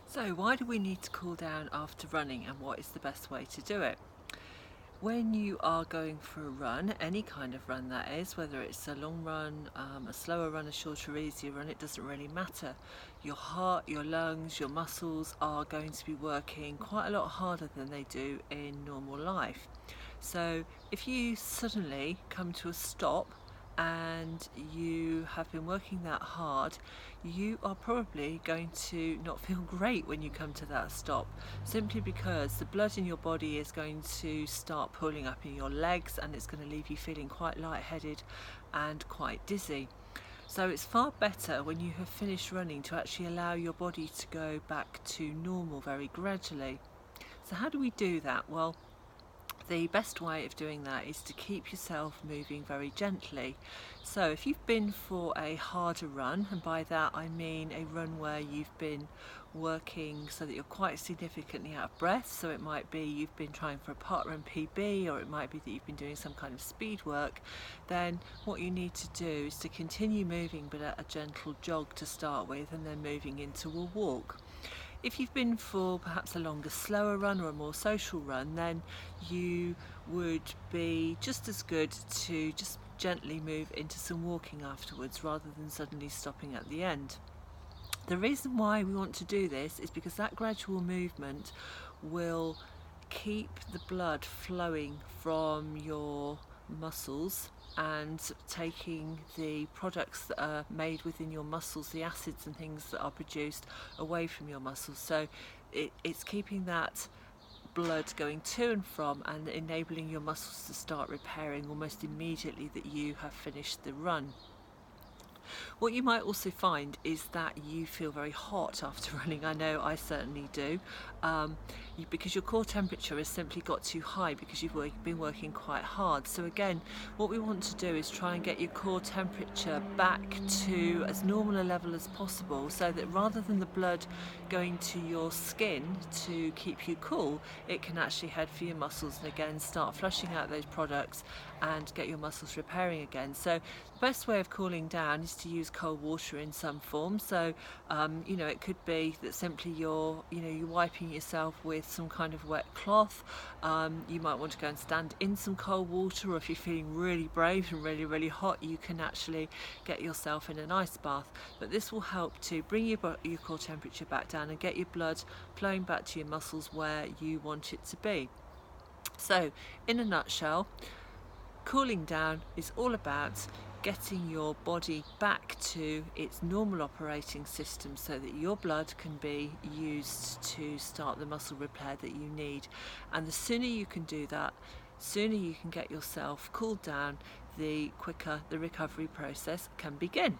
So why do we need to cool down after running, and what is the best way to do it? When you are going for a run, any kind of run that is, whether it's a long run, a slower run, a shorter, easier run, it doesn't really matter. Your heart, your lungs, your muscles are going to be working quite a lot harder than they do in normal life. So if you suddenly come to a stop and you have been working that hard, you are probably going to not feel great when you come to that stop, simply because the blood in your body is going to start pooling up in your legs, and it's going to leave you feeling quite lightheaded and quite dizzy. So it's far better when you have finished running to actually allow your body to go back to normal very gradually. So how do we do that? Well, the best way of doing that is to keep yourself moving very gently. So if you've been for a harder run, and by that I mean a run where you've been working so that you're quite significantly out of breath, so it might be you've been trying for a parkrun PB, or it might be that you've been doing some kind of speed work, then what you need to do is to continue moving, but at a gentle jog to start with, and then moving into a walk. If you've been for perhaps a longer, slower run or a more social run, then you would be just as good to just gently move into some walking afterwards, rather than suddenly stopping at the end. The reason why we want to do this is because that gradual movement will keep the blood flowing from your muscles and taking the products that are made within your muscles, the acids and things that are produced, away from your muscles. So it's keeping that blood going to and from, and enabling your muscles to start repairing almost immediately that you have finished the run. What you might also find is that you feel very hot after running. I know I certainly do, because your core temperature has simply got too high because you've been working quite hard. So again, what we want to do is try and get your core temperature back to as normal a level as possible, so that rather than the blood going to your skin to keep you cool, it can actually head for your muscles and again start flushing out those products and get your muscles repairing again. So the best way of cooling down is to use cold water in some form. So it could be that simply you're wiping yourself with some kind of wet cloth. You might want to go and stand in some cold water, or if you're feeling really brave and really hot, you can actually get yourself in an ice bath. But this will help to bring your core temperature back down and get your blood flowing back to your muscles where you want it to be. So in a nutshell, cooling down is all about getting your body back to its normal operating system, so that your blood can be used to start the muscle repair that you need. And the sooner you can do that, sooner you can get yourself cooled down, the quicker the recovery process can begin.